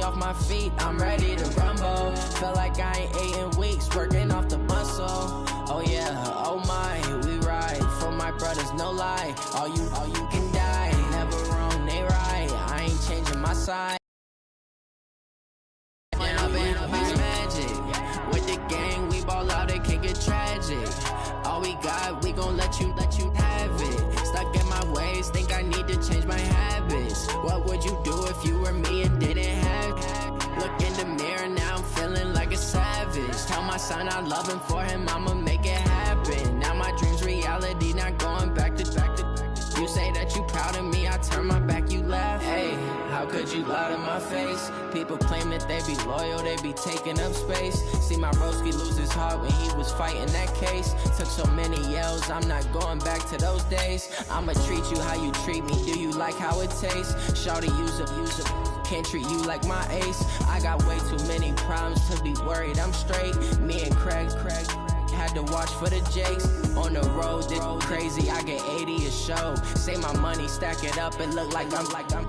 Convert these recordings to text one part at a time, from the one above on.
off my feet, I'm ready to rumble. Feel like I ain't ate in weeks, working off the muscle. Oh yeah, oh my, we ride. For my brothers, no lie. All you can die. Never wrong, they right. I ain't changing my side. Magic. With the gang, we ball out, it can get tragic. All we got, we gon' let you have it. Stuck in my ways, think I need to change my habits. What would you do if you were me and didn't have it? Look in the mirror, now I'm feeling like a savage. Tell my son I love him, for him I'ma make it happen. Now my dream's reality, not going back to. You say that you proud of me, I turn my back, you laugh. Hey, how could you lie to my face? People claim that they be loyal, they be taking up space. See my broski lose his heart when he was fighting that case. Took so many yells, I'm not going back to those days. I'ma treat you how you treat me, do you like how it tastes? Shawty, use up, can't treat you like my ace. I got way too many problems to be worried, I'm straight. Me and Craig had to watch for the Jakes. On the road, this crazy, I get 80 a show. Say my money, stack it up, it look like I'm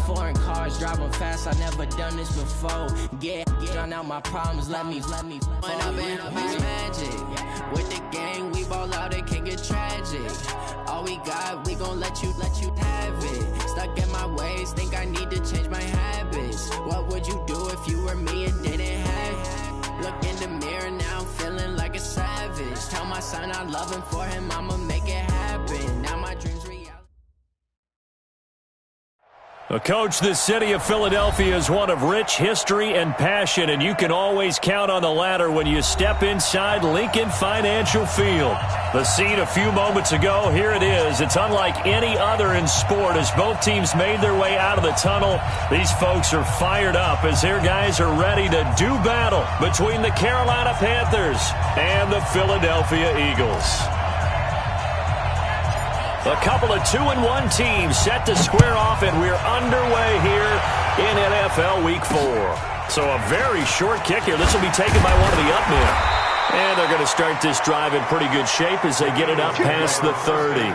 foreign cars, driving fast, I never done this before. Get drown out my problems, let me when up in magic. With the gang, we ball out, it can get tragic. All we got, we gon' let you have it. Stuck in my ways, think I need to change my habits. What would you do if you were me and didn't have it? Look in the mirror, now I'm feeling like a savage. Tell my son I love him, for him I'ma make it happen. Now my dreams reality. Coach, the city of Philadelphia is one of rich history and passion, and you can always count on the latter when you step inside Lincoln Financial Field. The scene a few moments ago, here it is. It's unlike any other in sport as both teams made their way out of the tunnel. These folks are fired up as their guys are ready to do battle between the Carolina Panthers and the Philadelphia Eagles. A couple of 2-1 teams set to square off, and we're underway here in NFL Week 4. So a very short kick here. This will be taken by one of the up men. And they're going to start this drive in pretty good shape as they get it up past the 30.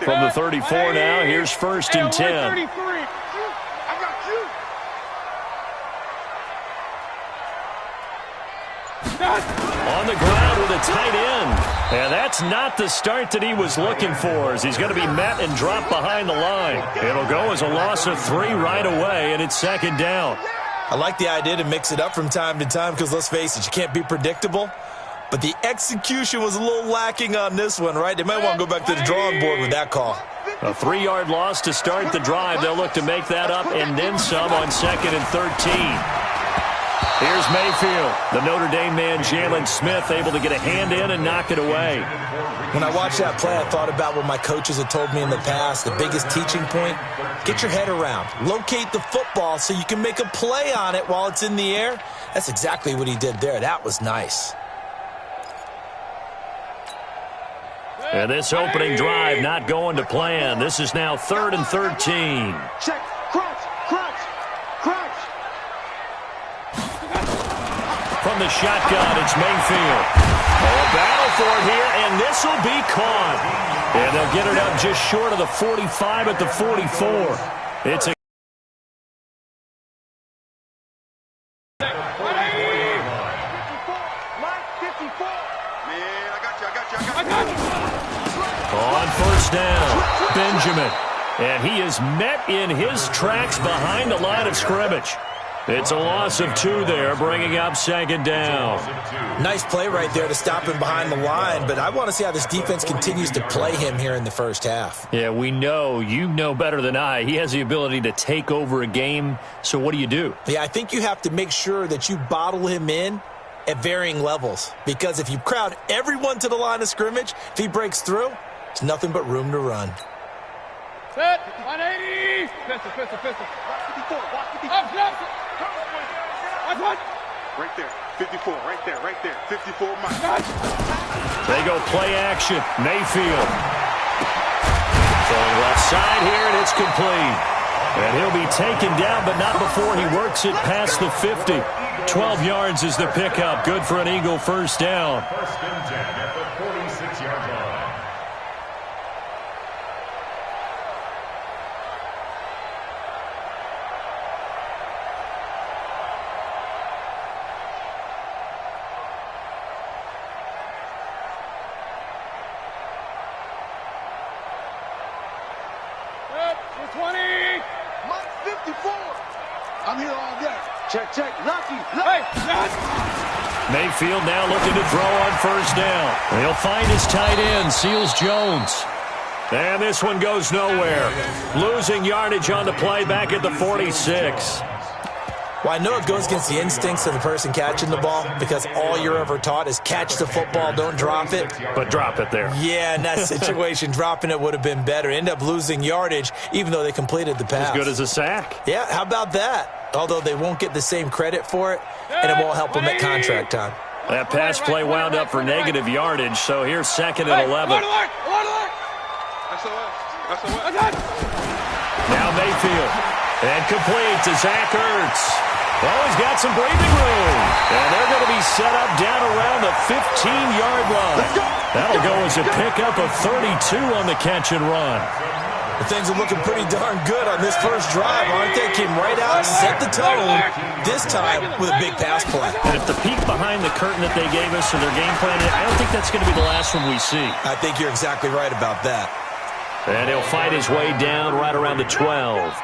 From the 34 now, here's 1st and 10. I got you. On the ground with a tight end. And that's not the start that he was looking for, as he's going to be met and dropped behind the line. It'll go as a loss of 3 right away, and it's 2nd down. I like the idea to mix it up from time to time because, let's face it, you can't be predictable. But the execution was a little lacking on this one, right? They might want to go back to the drawing board with that call. A 3-yard loss to start the drive. They'll look to make that up and then some on 2nd and 13. Here's Mayfield. The Notre Dame man, Jalen Smith, able to get a hand in and knock it away. When I watched that play, I thought about what my coaches had told me in the past. The biggest teaching point, get your head around. Locate the football so you can make a play on it while it's in the air. That's exactly what he did there. That was nice. And this opening drive not going to plan. This is now 3rd and 13. Check. Crouch. From the shotgun, it's Mayfield. A battle for it here, and this will be caught. And they'll get it up just short of the 45 at the 44. It's a on 1st down, Benjamin. And he is met in his tracks behind the line of scrimmage. It's a loss of 2 there, bringing up 2nd down. Nice play right there to stop him behind the line, but I want to see how this defense continues to play him here in the first half. Yeah, we know. You know better than I. He has the ability to take over a game, so what do you do? Yeah, I think you have to make sure that you bottle him in at varying levels, because if you crowd everyone to the line of scrimmage, if he breaks through, there's nothing but room to run. Set. 180. Pistol. Watch 54. Right there. 54. Right there. Right there. 54. Mike. They go play action. Mayfield. Throwing left side here, and it's complete. And he'll be taken down, but not before he works it past the 50. 12 yards is the pickup. Good for an Eagle first down. First and 10 at the 46-yard line. I'm here all day. Check, check. Lucky. Mayfield now looking to throw on first down. He'll find his tight end, Seals Jones. And this one goes nowhere. Losing yardage on the play back at the 46. Well, I know it goes against the instincts of the person catching the ball because all you're ever taught is catch the football, don't drop it. But drop it there. Yeah, in that situation, dropping it would have been better. End up losing yardage, even though they completed the pass. As good as a sack. Yeah, how about that? Although they won't get the same credit for it, and it won't help them at contract time. That pass play wound up for negative yardage, so here's second and 11. Now Mayfield. And complete to Zach Ertz. Oh, he's got some breathing room. And they're going to be set up down around the 15-yard line. That'll go as a pickup of 32 on the catch and run. Things are looking pretty darn good on this first drive, aren't they? Came right out, set the tone, this time with a big pass play. And if the peek behind the curtain that they gave us in their game plan, I don't think that's going to be the last one we see. I think you're exactly right about that. And he'll fight his way down right around the 12.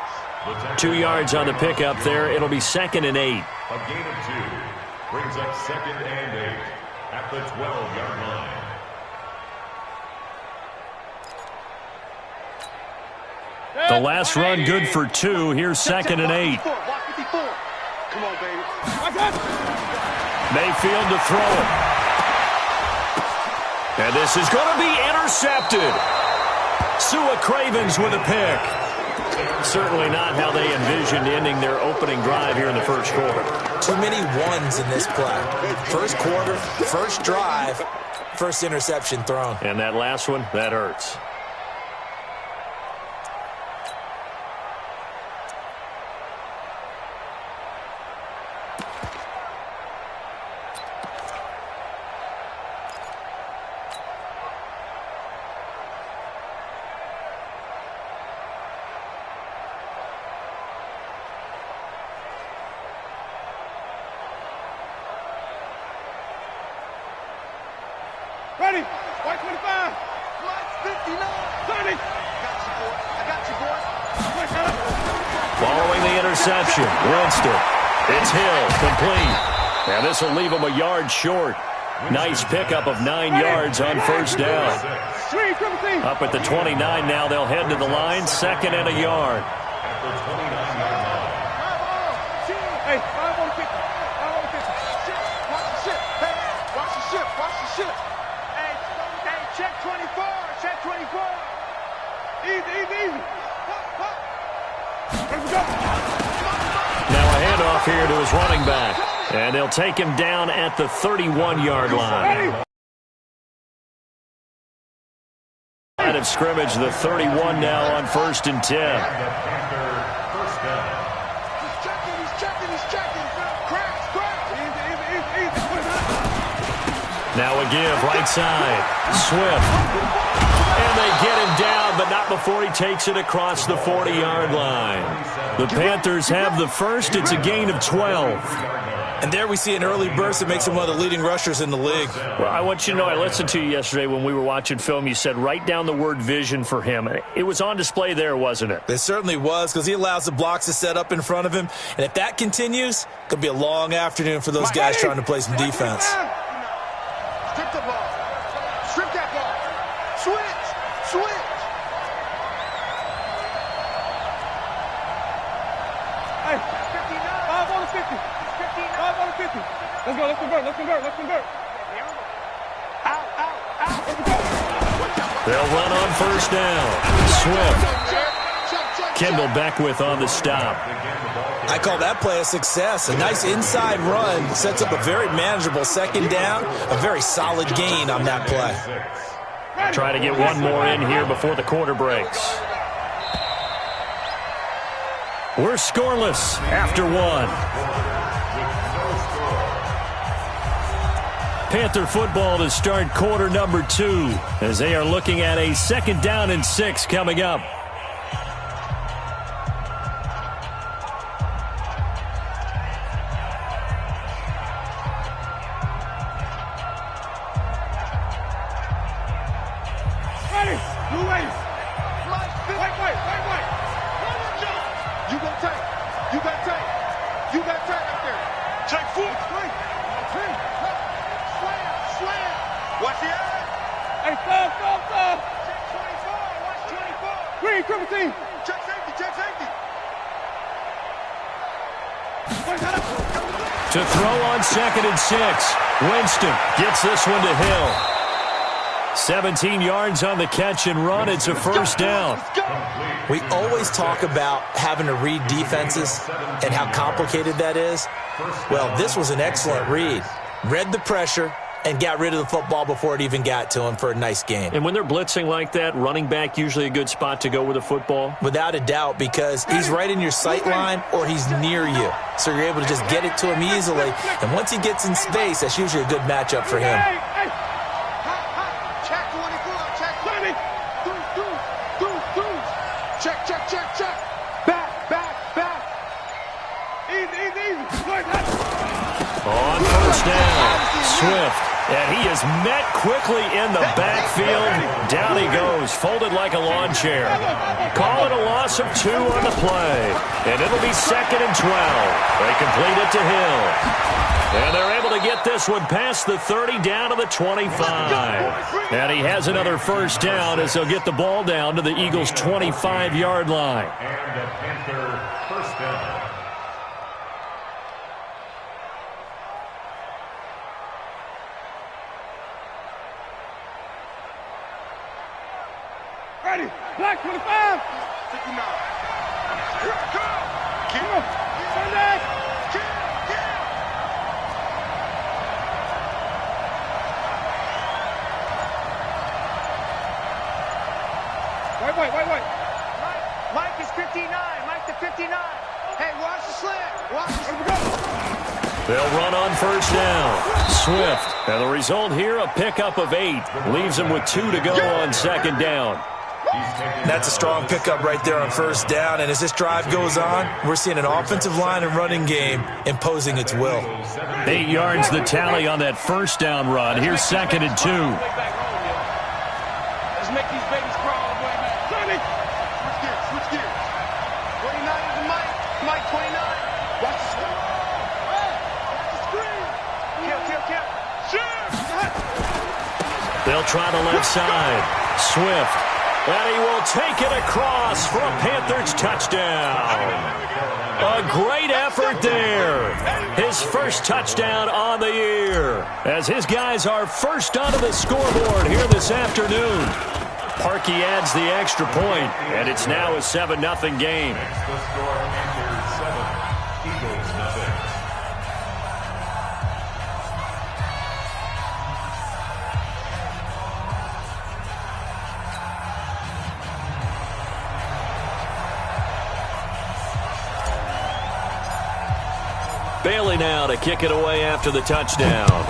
2 yards on the pickup there. It'll be second and 8. A gain of 2 brings up second and 8 at the 12-yard line. The last run good for 2. Here's second and 8. Come on, baby. Mayfield to throw it. And this is going to be intercepted. Sua Cravens with a pick. Certainly not how they envisioned ending their opening drive here in the first quarter. Too many ones in this play. First quarter, first drive, first interception thrown. And that last one, that hurts. Ready? White 25. White 59. 30. I got you, boy. Following the interception, Winston. It's Hill, complete. And this will leave him a yard short. Nice pickup of 9 yards on first down. Up at the 29 now, they'll head to the line, second and a yard. Hey, 5 on 50. 5 on 50. Watch the ship. Hey, watch the ship. Watch the ship. Hey, check 24. Check 24. Easy, easy, easy. Let's go. Now a handoff here to his running back. And they'll take him down at the 31-yard line. Line of scrimmage, the 31 now on first and 10. Now a give, right side. Swift. And they get him down, but not before he takes it across the 40-yard line. The Panthers have the first. It's a gain of 12. And there we see an early burst that makes him one of the leading rushers in the league. Well, I want you to know, I listened to you yesterday when we were watching film. You said write down the word vision for him. It was on display there, wasn't it? It certainly was, because he allows the blocks to set up in front of him. And if that continues, it could be a long afternoon for those guys trying to play some defense. Strip the ball. Strip that ball. Switch. Switch. Hey, 59. 5 on the 50. 5 on the 50. Let's go. Let's convert. Let's convert. Let's convert. Out, out, out. Let's go. They'll run on first down. Swift. Kendall Beckwith on the stop. I call that play a success. A nice inside run sets up a very manageable second down, a very solid gain on that play. Try to get one more in here before the quarter breaks. We're scoreless after one. Panther football to start quarter number 2 as they are looking at a 2nd down and 6 coming up. To throw on 2nd and 6. Winston gets this one to Hill. 17 yards on the catch and run. It's a first down. We always talk about having to read defenses and how complicated that is. Well, this was an excellent read. Read the pressure and got rid of the football before it even got to him for a nice gain. And when they're blitzing like that, running back usually a good spot to go with the football? Without a doubt, because he's right in your sight line or he's near you. So you're able to just get it to him easily. And once he gets in space, that's usually a good matchup for him. On first down, Swift, and he is met quickly in the backfield. Down he goes, folded like a lawn chair. Call it a loss of 2 on the play, and it'll be 2nd and 12. They complete it to Hill. And they're able to get this one past the 30 down to the 25. And he has another first down as they'll get the ball down to the Eagles' 25-yard line. And a Panther first down. Ready, black 25, 59. Here I come. Keep him. Sunday. Wait. Mike is 59. Mike to 59. Hey, watch the slant. Watch the slant. They'll run on first down. Swift. And the result here, a pickup of 8. Leaves them with 2 to go on 2nd down. That's a strong pickup right there on first down. And as this drive goes on, we're seeing an offensive line and running game imposing its will. 8 yards the tally on that first down run. Here's 2nd and 2. Let's make these babies crawl, boy, man. Switch gears. 29 is the Mike 29. Watch the screen. Watch the screen. Kill. Shoot. They'll try the left side. Swift. And he will take it across for a Panthers touchdown. A great effort there. His first touchdown on the year. As his guys are first onto the scoreboard here this afternoon. Parkey adds the extra point, and it's now a 7-0 game. Next the score, Panthers 7, Eagles 0. Bailey now to kick it away after the touchdown.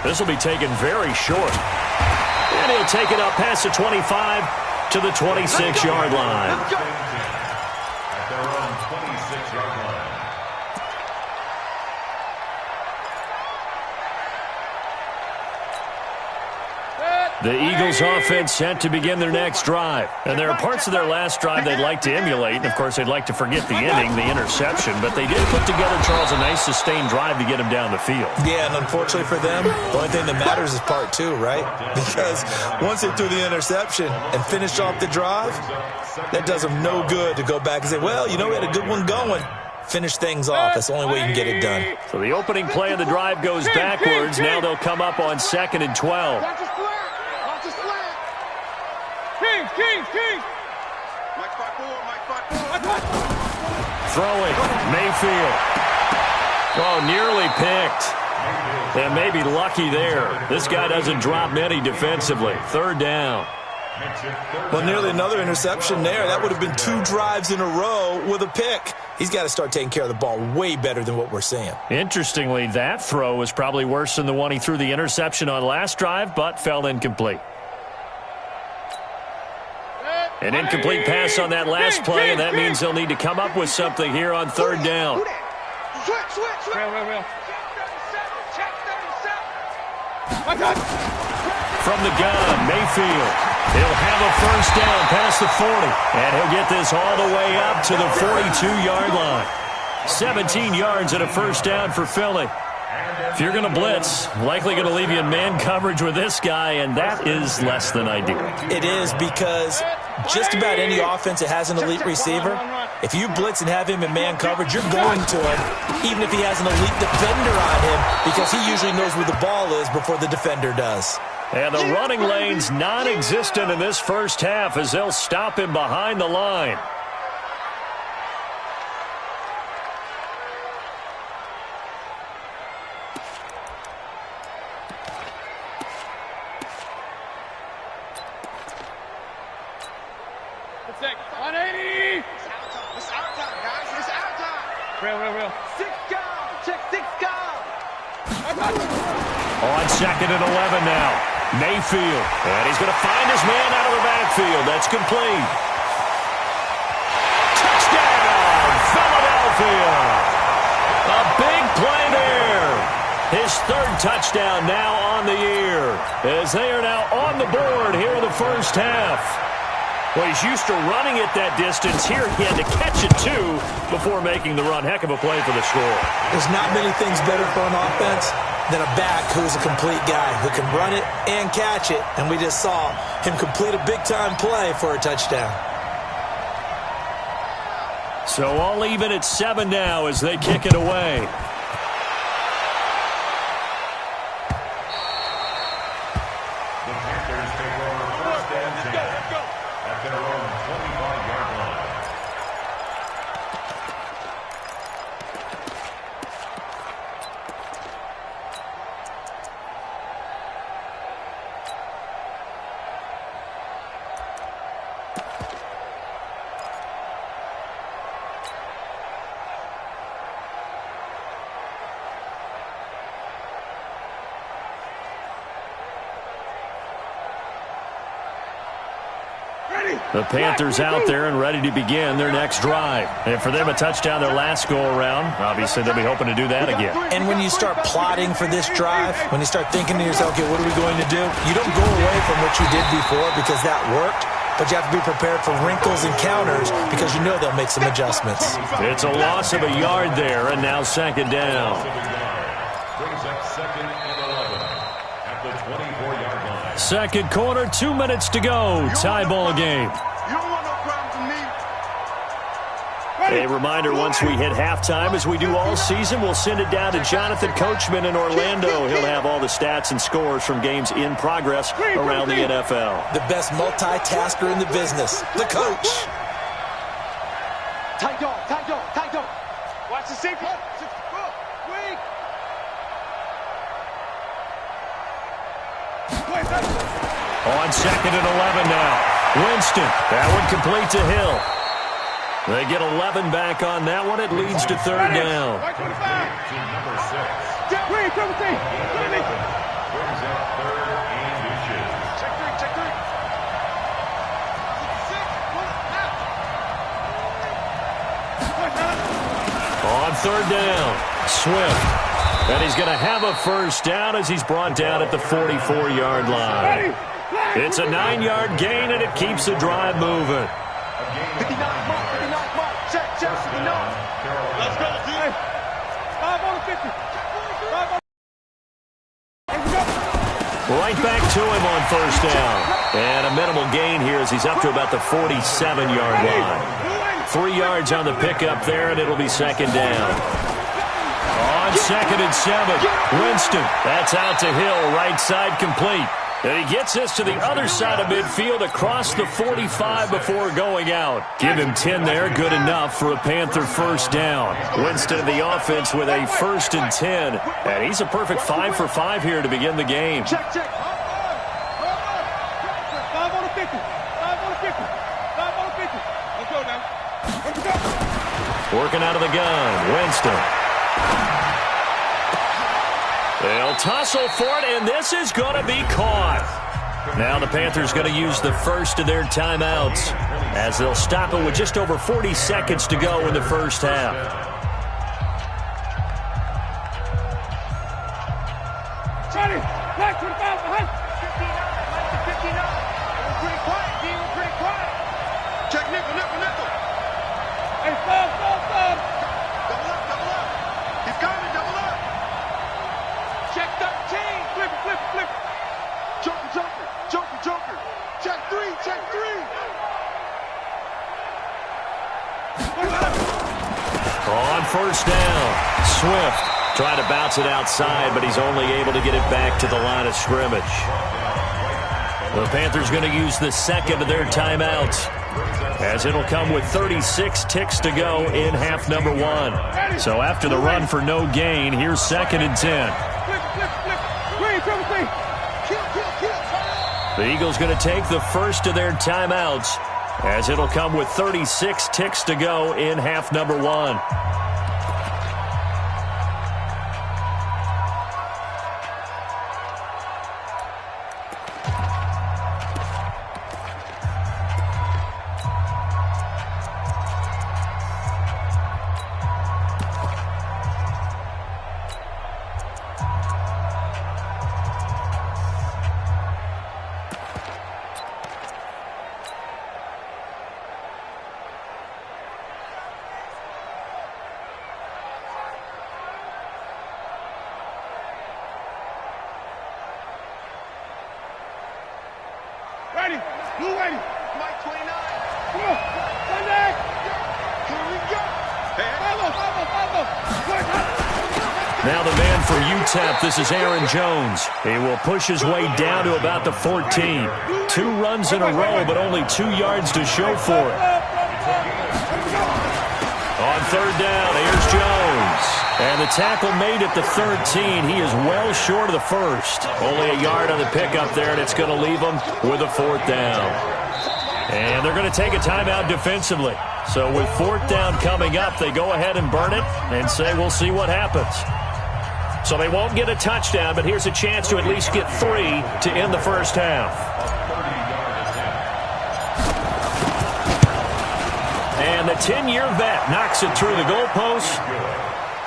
This will be taken very short. And he'll take it up past the 25 to the 26-yard line. At their own 26-yard line. The Eagles offense set to begin their next drive. And there are parts of their last drive they'd like to emulate. And, of course, they'd like to forget the ending, the interception. But they did put together, Charles, a nice sustained drive to get them down the field. Yeah, and unfortunately for them, the only thing that matters is part 2, right? Because once they threw the interception and finished off the drive, that does them no good to go back and say, well, you know, we had a good one going. Finish things off. That's the only way you can get it done. So the opening play of the drive goes backwards. Now they'll come up on 2nd and 12. Watch the slant. King. Mike throwing. Mayfield. Oh, nearly picked. And maybe lucky there. This guy doesn't drop many defensively. Third down. Well, nearly another interception there. That would have been 2 drives in a row with a pick. He's got to start taking care of the ball way better than what we're seeing. Interestingly, that throw was probably worse than the one he threw the interception on last drive, but fell incomplete. An incomplete pass on that last play, and that means they'll need to come up with something here on third down. From the gun, Mayfield. He'll have a first down past the 40, and he'll get this all the way up to the 42-yard line. 17 yards and a first down for Philly. If you're going to blitz, likely going to leave you in man coverage with this guy, and that is less than ideal. It is, because just about any offense that has an elite receiver, if you blitz and have him in man coverage, you're going to him, even if he has an elite defender on him, because he usually knows where the ball is before the defender does. And the running lane's non-existent in this first half as they'll stop him behind the line. On second and 11 now. Mayfield. And he's going to find his man out of the backfield. That's complete. Touchdown, Philadelphia. A big play there. His third touchdown now on the year, as they are now on the board here in the first half. Well, he's used to running it that distance. Here he had to catch it, too, before making the run. Heck of a play for the score. There's not many things better for an offense than a back who's a complete guy who can run it and catch it. And we just saw him complete a big-time play for a touchdown. So all even at 7 now as they kick it away. The Panthers out there and ready to begin their next drive. And for them, a touchdown their last go-around. Obviously, they'll be hoping to do that again. And when you start plotting for this drive, when you start thinking to yourself, okay, what are we going to do? You don't go away from what you did before because that worked, but you have to be prepared for wrinkles and counters because you know they'll make some adjustments. It's a loss of a yard there, and now second down. Brings up second and 11 at the 24-yard line. Second quarter, 2 minutes to go. Tie ball game. A reminder, once we hit halftime, as we do all season, we'll send it down to Jonathan Coachman in Orlando. He'll have all the stats and scores from games in progress around the NFL. The best multitasker in the business, the coach. Tight dog. Watch the safety. Weak. On second and 11 now. Winston, that one complete to Hill. They get 11 back on that one. It leads to third down. To number 6. Check three. Brings up third and inches. Check three. On third down, Swift. And he's going to have a first down as he's brought down at the 44-yard line. It's a 9-yard gain, and it keeps the drive moving. 59 mark. Check. 59. Let's go, dude. 5 on the 50. 5 on Right back to him on first down. And a minimal gain here as he's up to about the 47-yard line. 3 yards on the pickup there, and it'll be second down. On second and 7, Winston. That's out to Hill, right side complete. And he gets this to the other side of midfield across the 45 before going out. Give him 10 there, good enough for a Panther first down. Winston in the offense with a 1st and 10. And he's a perfect 5 for 5 here to begin the game. Check, check. 5 on the 50. 5 on the 50. 5 on the 50. Let's go now. Let's go. Working out of the gun, Winston. They'll tussle for it, and this is going to be caught. Now the Panthers going to use the first of their timeouts as they'll stop it with just over 40 seconds to go in the first half. Johnny, back to the foul behind. 59, like the 59. We're pretty quiet, D. We're pretty quiet. Check nickel, nickel, nickel. Hey, stop. Double up. He's coming, double up. Check 13. Flip it. Joker. Check 3. On first down, Swift trying to bounce it outside, but he's only able to get it back to the line of scrimmage. The Panthers going to use the second of their timeouts, as it'll come with 36 ticks to go in half number 1. So after the run for no gain, here's 2nd and 10. The Eagles going to take the first of their timeouts, as it'll come with 36 ticks to go in half number 1. Ready. Blue ready. Mike 29. Come on. Sunday. Here we go. Follow. Now the man for UTEP, this is Aaron Jones. He will push his way down to about the 14. 2 runs in a row, but only 2 yards to show for it. On third down, here's Jones. And the tackle made at the 13. He is well short of the first. Only a yard on the pickup there, and it's going to leave him with a 4th down. And they're going to take a timeout defensively. So with 4th down coming up, they go ahead and burn it and say we'll see what happens. So they won't get a touchdown, but here's a chance to at least get 3 to end the first half. And the 10-year vet knocks it through the goalpost.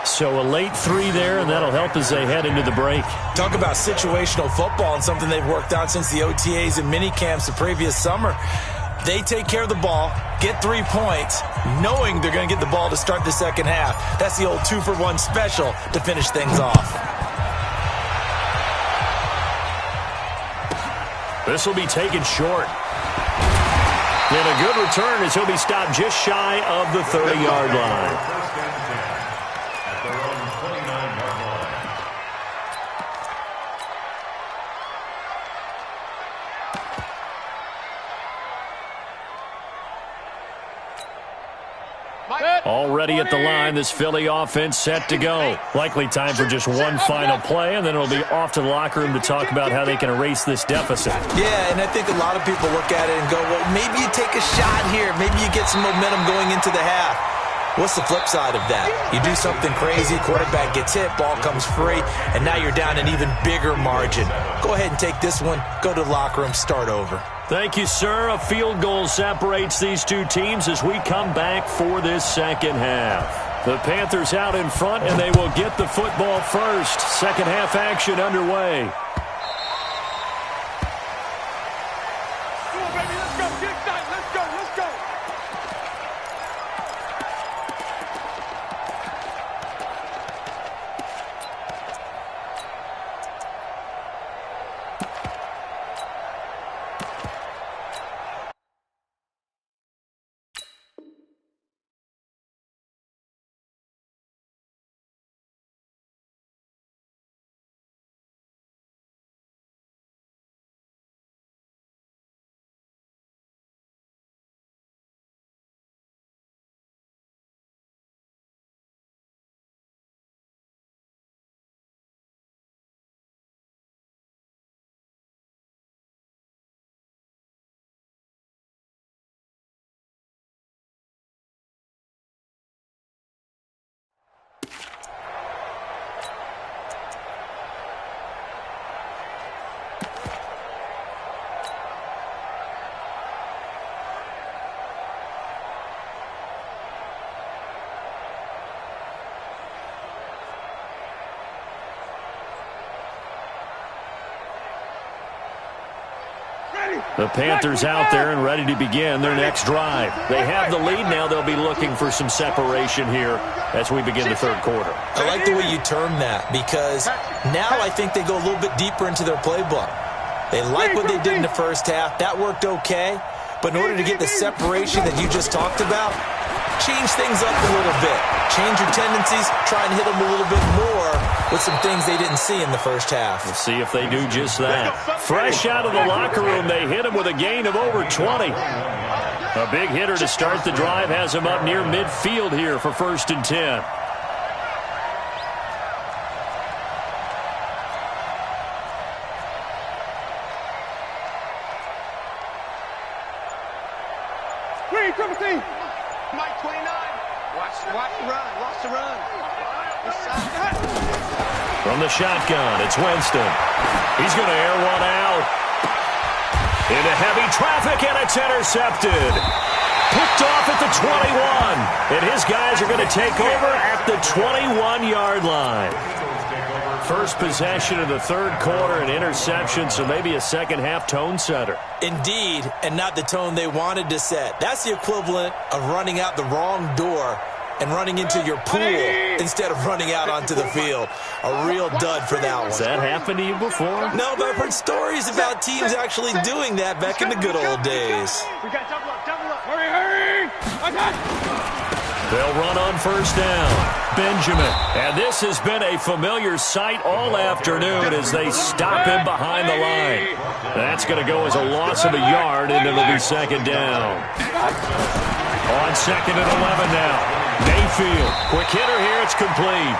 So a late 3 there, and that'll help as they head into the break. Talk about situational football and something they've worked on since the OTAs and mini camps the previous summer. They take care of the ball, get 3 points, knowing they're going to get the ball to start the second half. That's the old 2-for-1 special to finish things off. This will be taken short. And a good return as he'll be stopped just shy of the 30-yard line. Already at the line, this Philly offense set to go. Likely time for just one final play, and then it'll be off to the locker room to talk about how they can erase this deficit. Yeah, and I think a lot of people look at it and go, well, maybe you take a shot here. Maybe you get some momentum going into the half. What's the flip side of that? You do something crazy, quarterback gets hit, ball comes free, and now you're down an even bigger margin. Go ahead and take this one, go to the locker room, start over. Thank you, sir. A field goal separates these two teams as we come back for this second half. The Panthers out in front, and they will get the football first. Second half action underway. The Panthers out there and ready to begin their next drive. They have the lead now. They'll be looking for some separation here as we begin the third quarter. I like the way you term that because now I think they go a little bit deeper into their playbook. They like what they did in the first half. That worked okay. But in order to get the separation that you just talked about, change things up a little bit. Change your tendencies. Try and hit them a little bit more with some things they didn't see in the first half. We'll see if they do just that. Fresh out of the locker room, they hit him with a gain of over 20. A big hitter to start the drive has him up near midfield here for 1st and 10. Mike 29. Watch the run. Watch the run. From the shotgun, it's Winston. He's going to air one out. Into heavy traffic, and it's intercepted. Picked off at the 21. And his guys are going to take over at the 21-yard line. First possession of the third quarter, an interception, so maybe a second-half tone setter. Indeed, and not the tone they wanted to set. That's the equivalent of running out the wrong door and running into your pool instead of running out onto the field. A real dud for that one. Has that happened to you before? No, but I've heard stories about teams actually doing that back in the good old days. We got double up. Hurry. They'll run on first down. Benjamin. And this has been a familiar sight all afternoon as they stop him behind the line. That's going to go as a loss of a yard, and it'll be second down. On 2nd and 11 now. Mayfield. Quick hitter here. It's complete.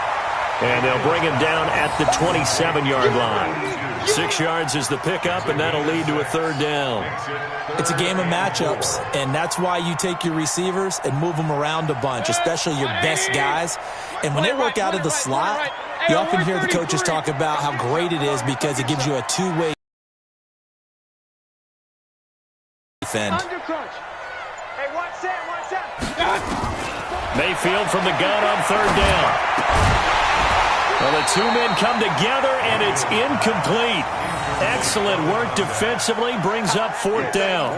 And they'll bring him down at the 27-yard line. 6 yards is the pickup, and that'll lead to a third down. It's a game of matchups, and that's why you take your receivers and move them around a bunch, especially your best guys. And when they work out of the slot, you often hear the coaches talk about how great it is because it gives you a two-way defend. Hey, watch that. Mayfield from the gun on third down. Well, the two men come together, and it's incomplete. Excellent work defensively, brings up 4th down.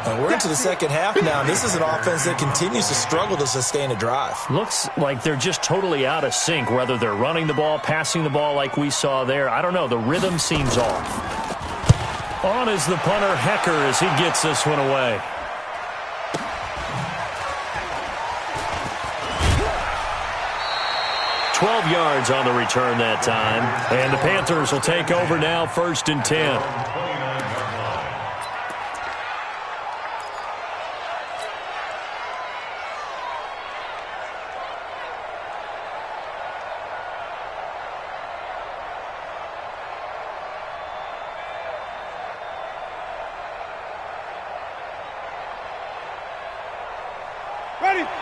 And we're into the second half now. This is an offense that continues to struggle to sustain a drive. Looks like they're just totally out of sync, whether they're running the ball, passing the ball like we saw there. I don't know. The rhythm seems off. On is the punter, Hecker, as he gets this one away. 12 yards on the return that time. And the Panthers will take over now, 1st and 10.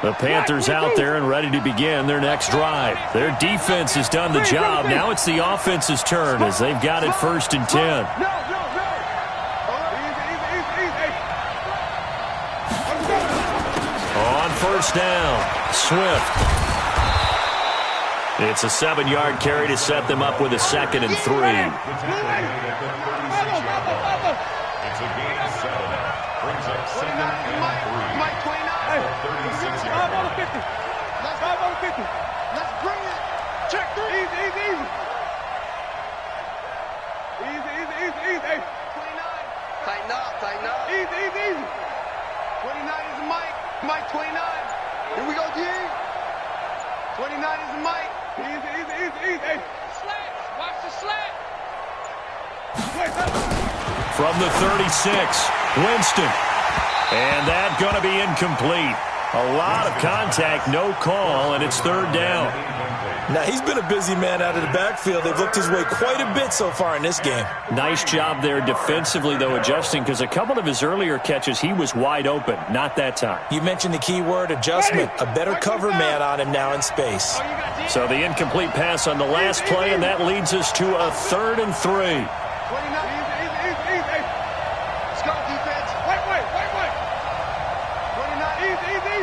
The Panthers out there and ready to begin their next drive. Their defense has done the job. Now it's the offense's turn as they've got it 1st and 10. On first down, Swift. It's a 7-yard carry to set them up with a 2nd and 3. It's a gain of 7. Brings up 2nd and 3. 36-yard line. 5 on 50. Let's bring it. Check 3. Easy. Easy. 29. Tighten up. Easy. 29 is Mike. Mike 29. Here we go, G. 29 is Mike. Easy. Slats. Watch the slat. From the 36, Winston. And that's going to be incomplete. A lot of contact, no call, and it's 3rd down. Now, he's been a busy man out of the backfield. They've looked his way quite a bit so far in this game. Nice job there defensively, though, adjusting, because a couple of his earlier catches, he was wide open. Not that time. You mentioned the key word, adjustment. A better cover man on him now in space. So the incomplete pass on the last play, and that leads us to a 3rd and 3. 29. Let's go, defense. Wait. 29. Easy. 29.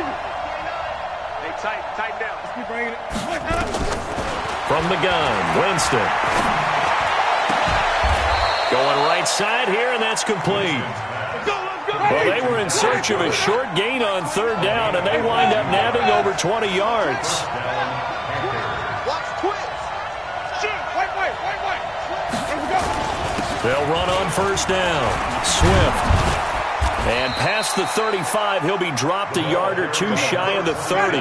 Hey, tighten down. Let's keep bringing it. From the gun, Winston. Going right outside here, and that's complete. Well, they were in search of a short gain on third down, and they wind up nabbing over 20 yards. They'll run on first down. Swift. And past the 35, he'll be dropped a yard or two shy of the 30.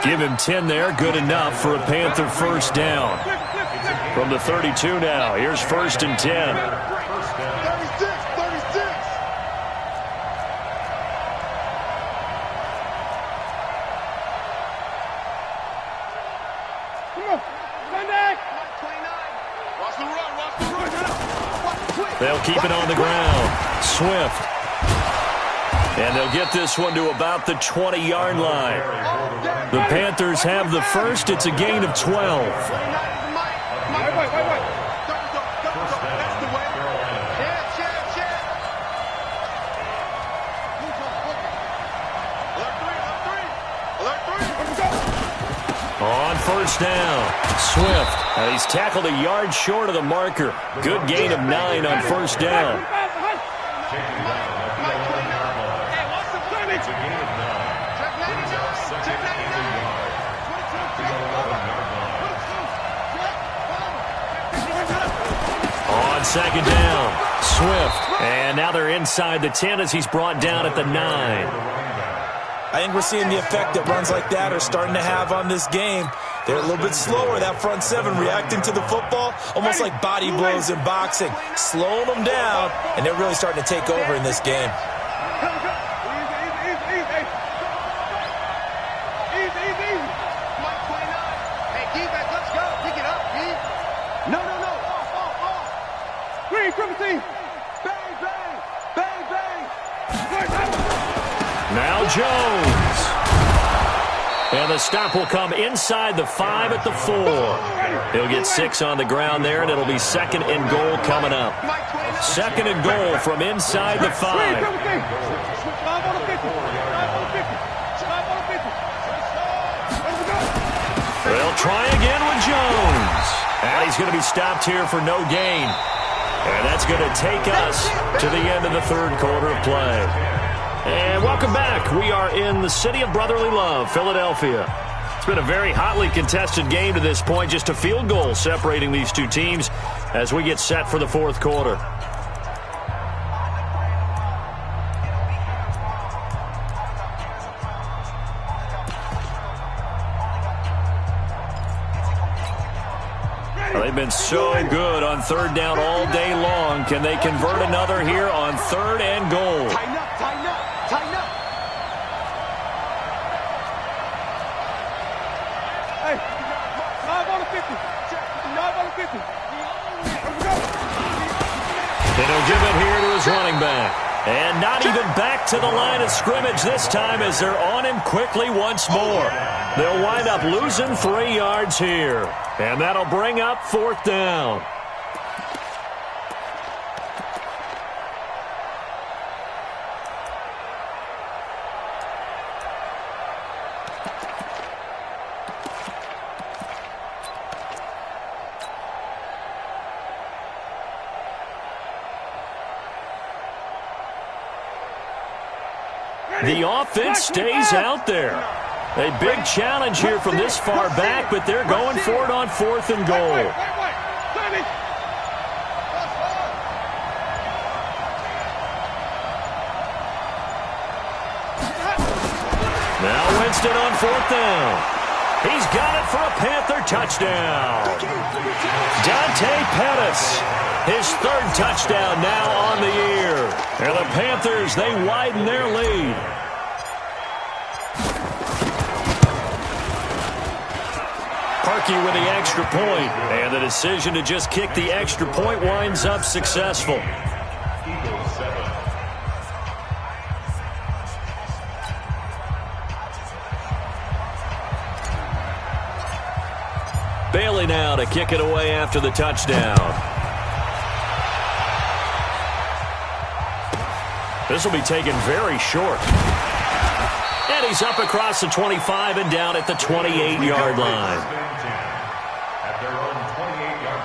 Give him 10 there, good enough for a Panther first down. From the 32 now, here's 1st and 10. 36. They'll keep it on the ground. Swift. And they'll get this one to about the 20-yard line. The Panthers have the first. It's a gain of 12. On first down, Swift. And he's tackled a yard short of the marker. Good gain of 9 on first down. On second down, Swift. And now they're inside the 10 as he's brought down at the 9. I think we're seeing the effect that runs like that are starting to have on this game. They're a little bit slower, that front seven, reacting to the football, almost like body blows in boxing, slowing them down, and they're really starting to take over in this game. Now Jones. And the stop will come inside the 5 at the 4. He'll get 6 on the ground there, and it'll be 2nd and goal coming up. 2nd and goal from inside the 5. They'll try again with Jones. And he's going to be stopped here for no gain. And that's going to take us to the end of the 3rd quarter of play. And welcome back. We are in the city of brotherly love, Philadelphia. It's been a very hotly contested game to this point. Just a field goal separating these two teams as we get set for the 4th quarter. They've been so good on 3rd down all day long. Can they convert another here on 3rd and goal? Tighten up. Hey, 5 on the 50. 5 on the 50. And he'll give it here to his running back. And not even back to the line of scrimmage this time as they're on him quickly once more. They'll wind up losing 3 yards here. And that'll bring up 4th down. The offense stays out there. A big challenge here from this far back, but they're going for it on 4th and goal. Now Winston on 4th down. He's got it for a Panther touchdown. Dante Pettis, his 3rd touchdown now on the year. And the Panthers, they widen their lead. Parkey with the extra point, and the decision to just kick the extra point winds up successful. Bailey now to kick it away after the touchdown. This will be taken very short. And he's up across the 25 and down at the 28-yard line. At their own 28-yard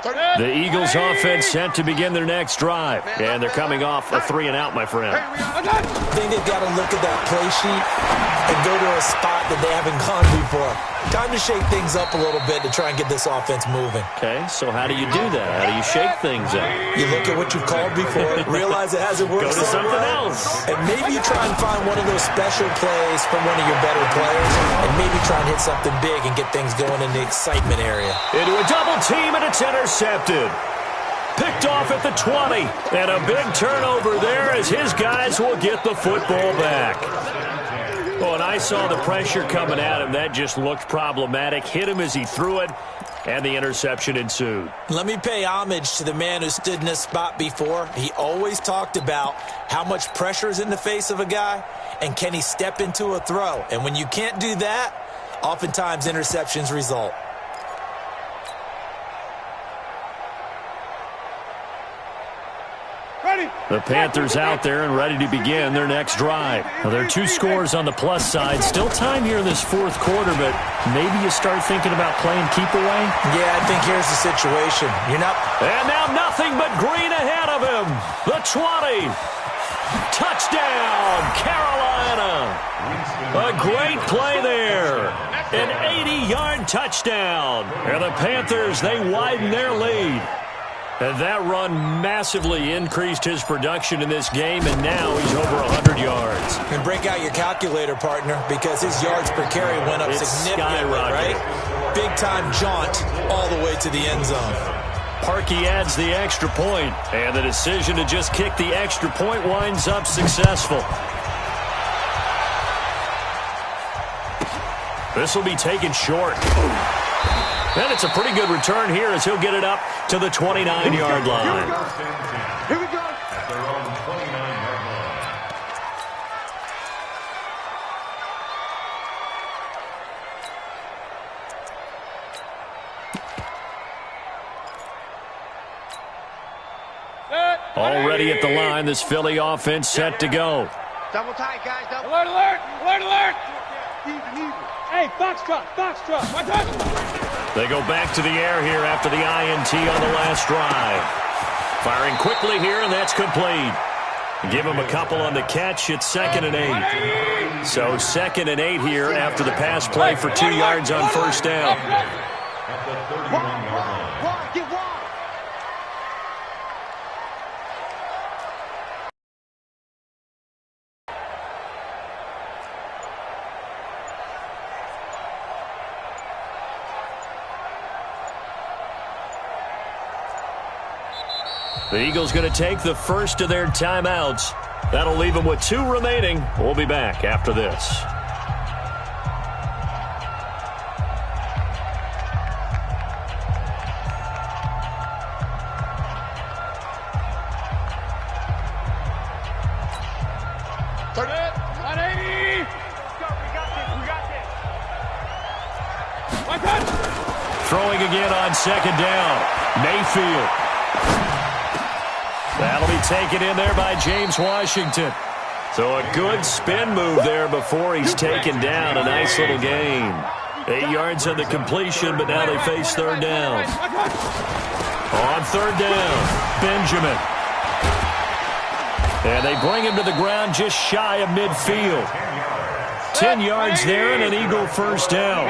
The Eagles offense set to begin their next drive. And they're coming off a 3-and-out, my friend. I think they've got to look at that play sheet and go to a spot that they haven't gone before. Time to shake things up a little bit to try and get this offense moving. Okay, so how do you do that? How do you shake things up? You look at what you've called before, realize it hasn't worked. Go to something else. And maybe you try and find one of those special plays from one of your better players, and maybe try and hit something big and get things going in the excitement area. Into a double team, and it's intercepted. Picked off at the 20. And a big turnover there as his guys will get the football back. Well, and I saw the pressure coming at him. That just looked problematic. Hit him as he threw it, and the interception ensued. Let me pay homage to the man who stood in this spot before. He always talked about how much pressure is in the face of a guy, and can he step into a throw. And when you can't do that, oftentimes interceptions result. The Panthers out there and ready to begin their next drive. Well, there are 2 scores on the plus side. Still time here in this fourth quarter, but maybe you start thinking about playing keep away? Yeah, I think here's the situation. You're not... And now nothing but green ahead of him. The 20. Touchdown, Carolina. A great play there. An 80-yard touchdown. And the Panthers, they widen their lead. And that run massively increased his production in this game, and now he's over 100 yards. And break out your calculator, partner, because his yards per carry went up significantly, right? Big-time jaunt all the way to the end zone. Parkey adds the extra point, and the decision to just kick the extra point winds up successful. This will be taken short. And it's a pretty good return here as he'll get it up to the 29-yard line. Here we go. At their own 29-yard line. Already at the line, this Philly offense set to go. Double tight, guys. Double. Alert, alert, alert, alert. Easy. Hey, Foxtrot, my touch. They go back to the air here after the INT on the last drive. Firing quickly here, and that's complete. Give him a couple on the catch. It's 2nd and 8. So 2nd and 8 here after the pass play for 2 yards on first down. At the 31-yard line. Get wide. The Eagles going to take the first of their timeouts. That'll leave them with 2 remaining. We'll be back after this. Turn it. 180. We got this. My touch. Throwing again on 2nd down. Mayfield. That'll be taken in there by James Washington. So a good spin move there before he's taken down. A nice little gain. 8 yards on the completion, but now they face 3rd down. On 3rd down, Benjamin. And they bring him to the ground just shy of midfield. 10 yards there and an Eagle first down.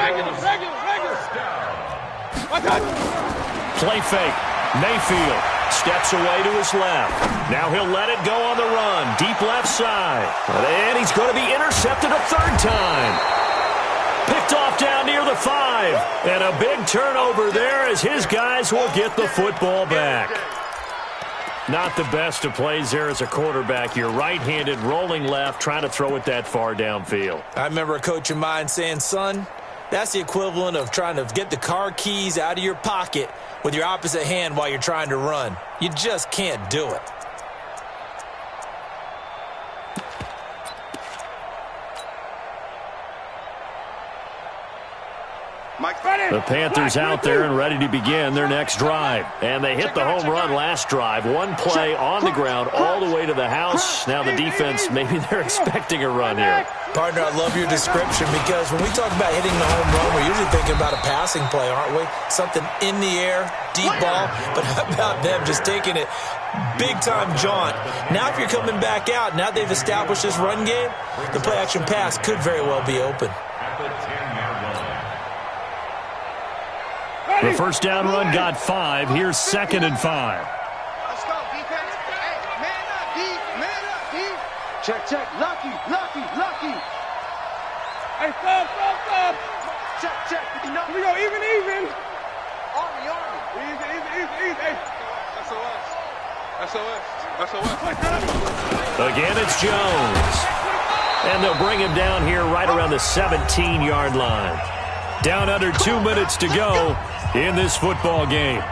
Play fake. Mayfield steps away to his left. Now he'll let it go on the run. Deep left side. And he's going to be intercepted a 3rd time. Picked off down near the 5. And a big turnover there as his guys will get the football back. Not the best of plays there as a quarterback. You're right-handed, rolling left, trying to throw it that far downfield. I remember a coach of mine saying, son, that's the equivalent of trying to get the car keys out of your pocket with your opposite hand while you're trying to run. You just can't do it. Mike. The Panthers out there and ready to begin their next drive. And they hit the home run last drive. One play on the ground all the way to the house. Now the defense, maybe they're expecting a run here. Partner, I love your description because when we talk about hitting the home run, we're usually thinking about a passing play, aren't we? Something in the air, deep ball. But how about them just taking it big-time jaunt? Now if you're coming back out, now they've established this run game, the play-action pass could very well be open. The first down run got 5. Here's 2nd and 5. Let's go, defense. Hey, man up, D. Man up, D. Check, check. Lucky. Hey, stop. Check, check. Here we go, even. Army. Easy. Hey. SOS. Again, it's Jones. And they'll bring him down here right around the 17-yard line. Down under 2 minutes to go in this football game.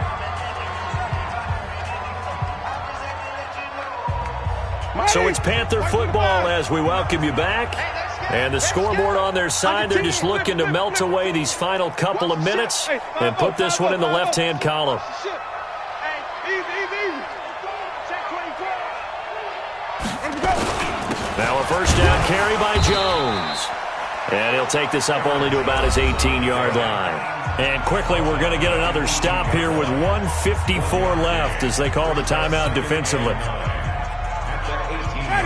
So it's Panther football as we welcome you back. And the scoreboard on their side, they're just looking to melt away these final couple of minutes and put this one in the left-hand column. Now a first down carry by Jones. And he'll take this up only to about his 18-yard line. And quickly, we're going to get another stop here with 1:54 left as they call the timeout defensively.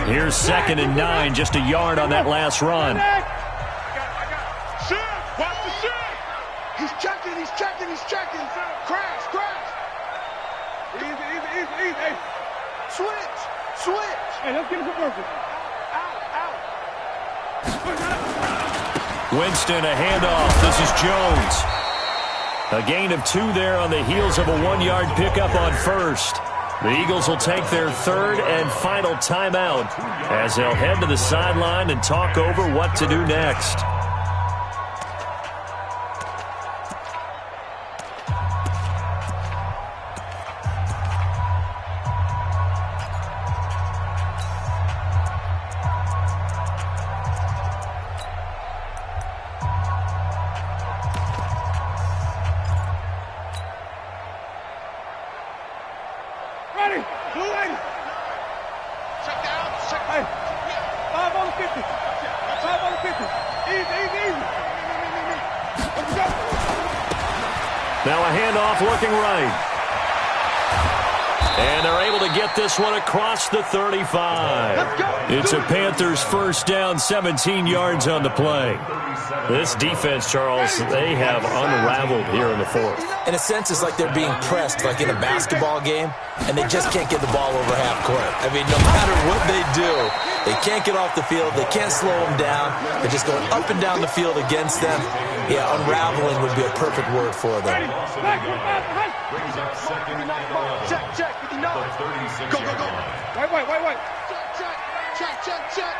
Here's 2nd and 9, just a yard on that last run. Watch the shit. He's checking. Crash. Easy. Switch. Hey, let's get it working. Out. Winston, a handoff. This is Jones. A gain of 2 there on the heels of a 1-yard pickup on first. The Eagles will take their 3rd and final timeout as they'll head to the sideline and talk over what to do next. Ready. Blue lady. Check down. Hey. 5 on the 50. 5 on the 50. Easy. Let's go. Now a handoff looking right. And they're able to get this one across the 35. It's a Panthers first down, 17 yards on the play. This defense, Charles, they have unraveled here in the 4th. In a sense, it's like they're being pressed like in a basketball game, and they just can't get the ball over half court. I mean, no matter what they do, they can't get off the field. They can't slow them down. They're just going up and down the field against them. Yeah, unraveling would be a perfect word for them. Check. Go. Wait. Check.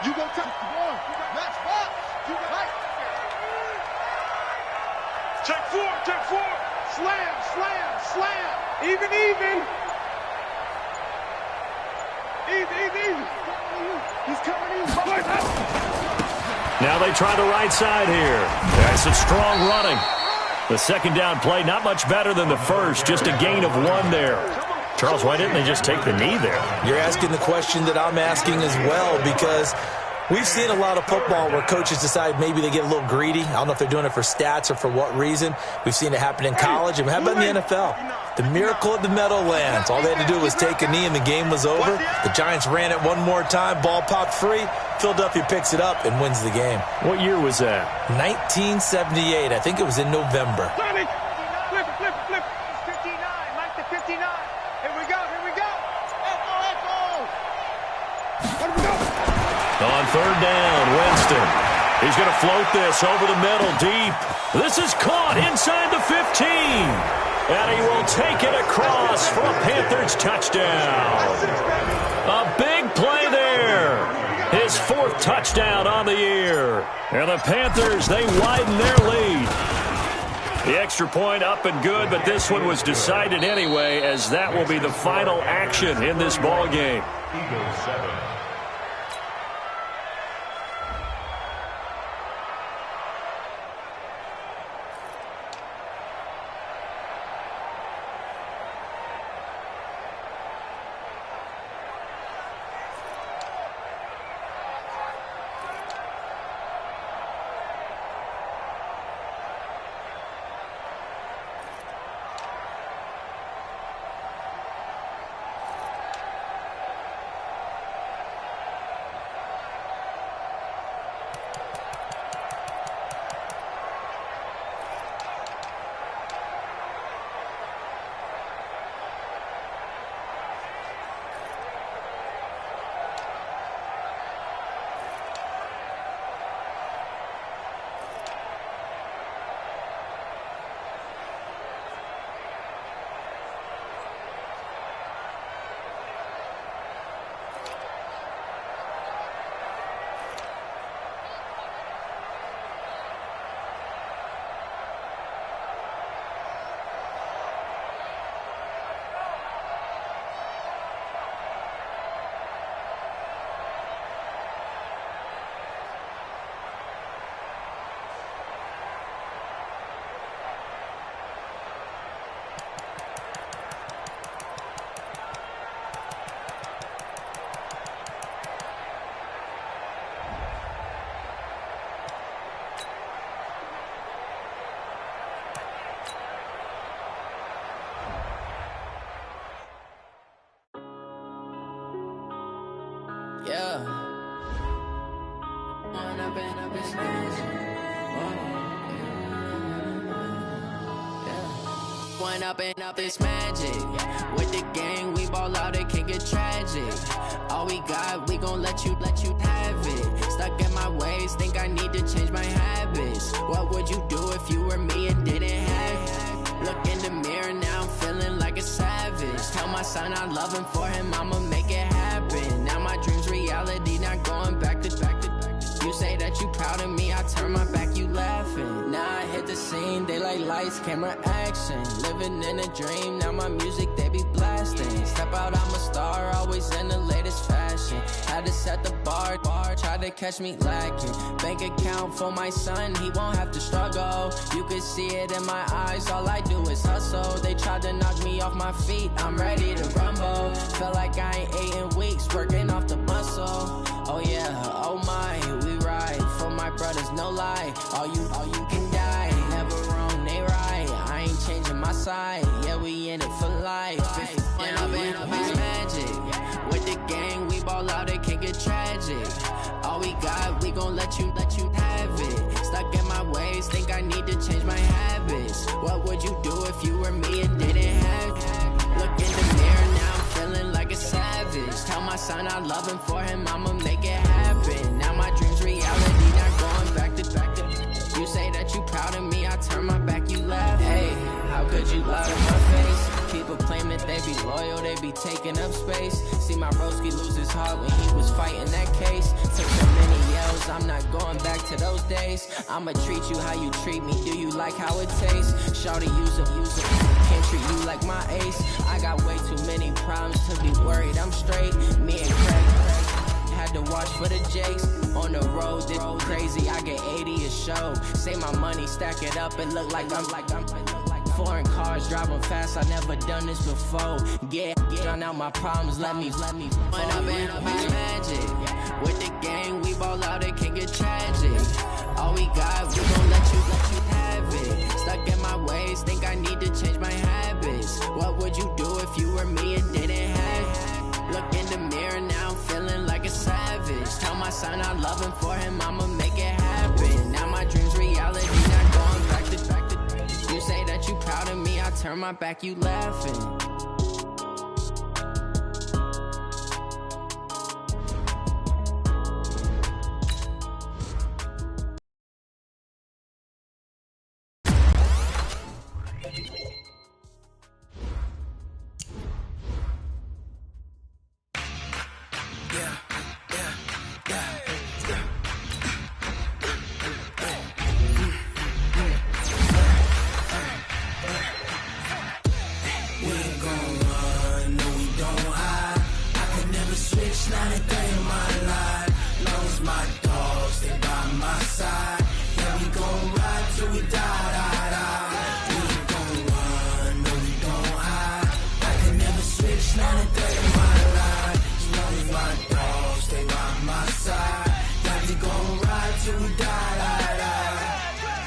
You go touch the ball. Match box. You right. Check 4. Slam. Even. Easy. He's coming in. Now they try the right side here. That's a strong running. The second down play, not much better than the first, just a gain of 1 there. Charles, why didn't they just take the knee there? You're asking the question that I'm asking as well, because we've seen a lot of football where coaches decide maybe they get a little greedy. I don't know if they're doing it for stats or for what reason. We've seen it happen in college. And how about in the NFL? The miracle of the Meadowlands. All they had to do was take a knee and the game was over. The Giants ran it one more time. Ball popped free. Philadelphia picks it up and wins the game. What year was that? 1978. I think it was in November. Flip. It's 59. Mike the 59. Here we go. Echo. Let him go. On 3rd down, Winston. He's going to float this over the middle deep. This is caught inside the 15. And he will take it across for a Panthers touchdown. A big play there. His 4th touchdown on the year. And the Panthers, they widen their lead. The extra point up and good, but this one was decided anyway, as that will be the final action in this ball game. Eagles 7. One up and up, it's magic. With the gang, we ball out, it can get tragic. All we got, we gon' let you have it. Stuck in my ways, think I need to change my habits. What would you do if you were me and didn't have it? Look in the mirror, now I'm feeling like a savage. Tell my son I love him, for him I'ma make it happen. Now my dream's reality, not going back to. You say that you proud of me, I turn my back, you laughing. Now I hit the scene, they like lights, camera, action. Living in a dream, now my music, they be blasting. Step out, I'm a star, always in the latest fashion. Had to set the bar, try to catch me lacking. Bank account for my son, he won't have to struggle. You can see it in my eyes, all I do is hustle. They tried to knock me off my feet, I'm ready to rumble. Feel like I ain't ate in weeks, working off the muscle. Oh yeah, oh my, we ride for my brothers, no lie. All you can die, never wrong, they right. I ain't changing my side, yeah, we in it for life. Down up and up, it's magic. With the gang, we ball out, it can get tragic. All we got, we gon' let you have it. Stuck in my ways, think I need to change my habits. What would you do if you were me and didn't have it? Look in the mirror, now I'm feeling like a savage. Tell my son I love him, for him I'ma make it happen. Now my dream's reality, not going back to. You say that you proud of me, I turn my back, you laugh. Hey, how could you lie to my face? People claim that they be loyal, they be taking up space. See my broski lose his heart when he was fighting that case. Took so many yells, I'm not going back to those days. I'ma treat you how you treat me, do you like how it tastes? Shawty, use it, can't treat you like my ace. I got way too many problems to be worried, I'm straight. Me and Craig had to watch for the Jakes. On the road, this crazy, I get 80 a show. Say my money, stack it up, and look like I'm foreign cars, driving fast, I never done this before. Get on out my problems, let me One up and up, it's magic. With the gang, we ball out, it can get tragic. All we got, we gon' let you have it. Stuck in my ways, think I need to change my habits. What would you do if you were me and didn't have it? Look in the mirror, now I'm feeling like a savage. Tell my son I love him, for him I'ma make it happen. Now my dream's reality, not going back to. You say that you proud of me, I turn my back, you laughing.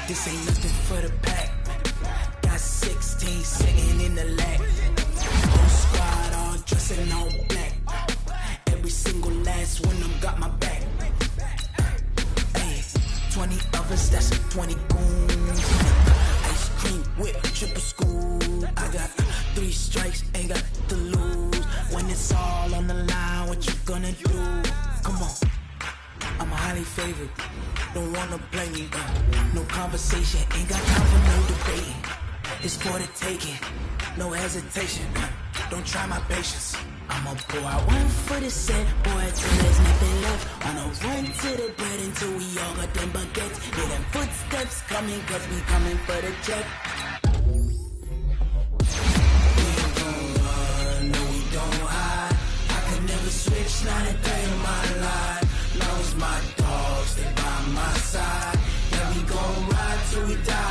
This ain't nothing for the pack. Got 16 sitting in the lap. Whole squad all dressing all black. Every single last one of them got my back. Hey, 20 of us, that's 20 goons. Ice cream whip, triple school. I got 3 strikes, ain't got to lose. When it's all on the line, what you gonna do? Come on. I'm highly favored, don't wanna blame me, no conversation, ain't got time for no debating. It's for the taking, no hesitation, don't try my patience. I'ma pull out one for the set, boy, till there's nothing left. On a run to the bread until we all got them baguettes. Hear them footsteps coming, cause we coming for the check. We ain't gon' run, no we don't hide. I could never switch, not a day in my life. Lost my dogs, they by my side. Yeah, we gon' ride till we die.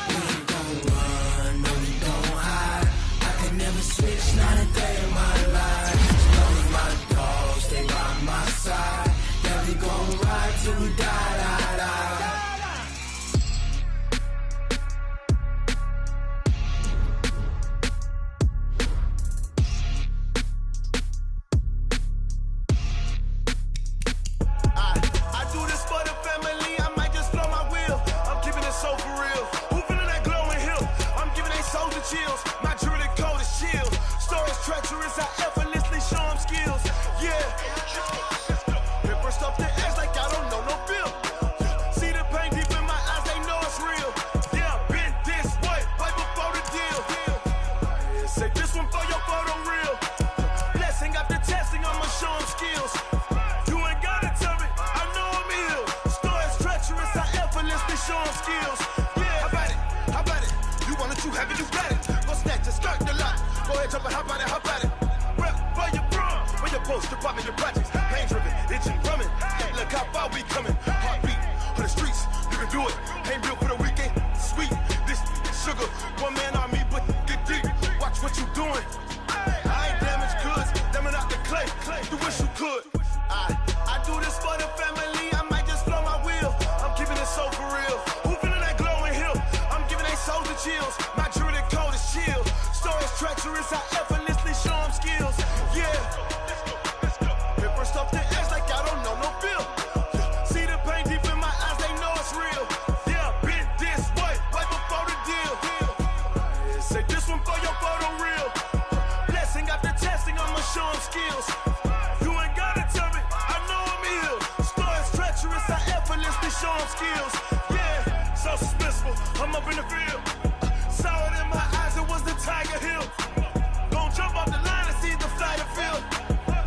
We ain't gon' run, no we don't hide. I can never switch, not a day in my life. Lost my dogs, they by my side. Yeah, we gon' ride till we die. Switch up and hop at it. Rep for your bro, for your post, department, your projects. Pain driven, itching, drumming. Hey, look how far we coming. Heartbeat on the streets, you can do it. Ain't built for the weekend. Sweet, this sugar, one man army, but get deep. Watch what you doing. I ain't damaged goods, damn out the clay. You wish you could. I do this for the family. I might just blow my wheel. I'm keeping it so for real. Who feeling that glowing hill? I'm giving they souls the chills. My jewelry code is chill. Stories treacherous, I effortlessly show them skills. Yeah. Paper stuff the edge like I don't know no feel. See the pain deep in my eyes, they know it's real. Yeah, been this way, right before the deal. Say this one for your photo reel. Blessing after testing, I'ma show them skills. You ain't gotta tell me, I know I'm ill. Stories treacherous, I effortlessly show them skills. Yeah, so suspenseful, I'm up in the field. Saw it in my eyes, it was the Tiger Hill. Gon' jump off the line and see the fly the field.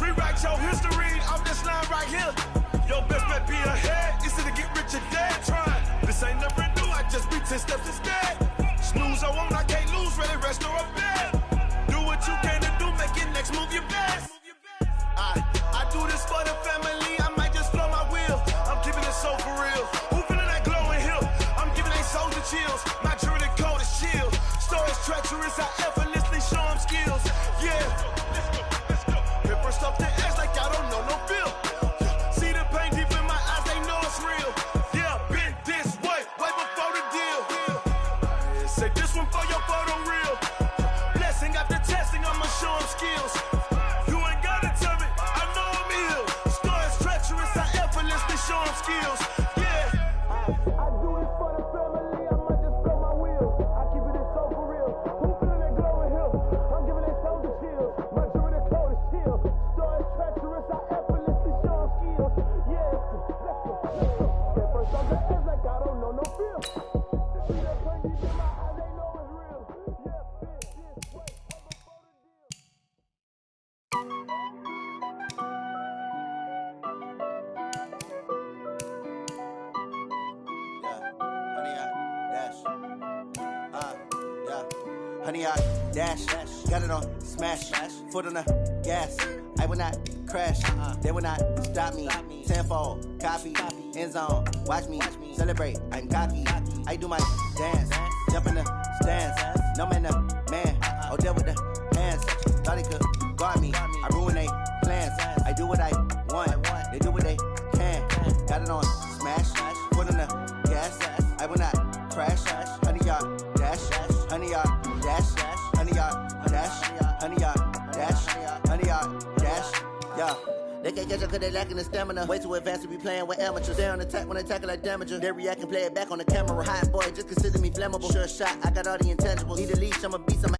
Rewrite your history off this line right here. Your best bet be ahead, easy to get rich or dead. Trying, this ain't never new, I just be 10 steps instead. Snooze I won't, I can't lose, ready, rest or a bed. Do what you can to do, make your next move your best. I do this for the family, I might just blow my wheel. I'm keeping it so for real. Who feeling that glowing hill? I'm giving they souls the chills. My jewelry code is chill. Stories treacherous, I effortlessly show them skills. Yeah. Paper stuff the edge like I don't know no feel. See the pain deep in my eyes, they know it's real. Yeah, been this way, way before the deal. Say this one for your photo reel. Blessing after testing, I'ma show them skills. You ain't gotta tell me, I know I'm ill. Stories treacherous, I effortlessly show them skills. Yeah. I do this for the family, I might just blow my wheel. I keep it so for real. Who feeling that glowing hill? I'm giving they souls the chills. My jewelry code is chill. Stories treacherous, I effortlessly show them skills. Yeah, let's go. At first I'm the edge like I don't know no feel. See that pain deep in my eyes, they know it's real. Yeah, been this way, way before the deal. Honey, I dash, got it on smash, foot on the gas. I will not crash, they will not stop me. Tenfold, copy, end zone, watch me celebrate. I'm cocky, I do my dance, jump in the stands. No man, the man, oh deal with the hands. Thought he could guard me, I ruin they plans. I do what I want, they do what they can. Got it on smash, foot on the gas. I will not crash, honey, y'all dash, honey, y'all dash, honey, y'all dash, honey, y'all dash, honey, y'all dash, yeah. They can't catch up cause they lacking the stamina. Way too advanced to be playing with amateurs. They on attack when they tackle like damager. They react and play it back on the camera. Hot boy, just consider me flammable. Sure shot, I got all the intangibles. Need a leash, I'ma beat some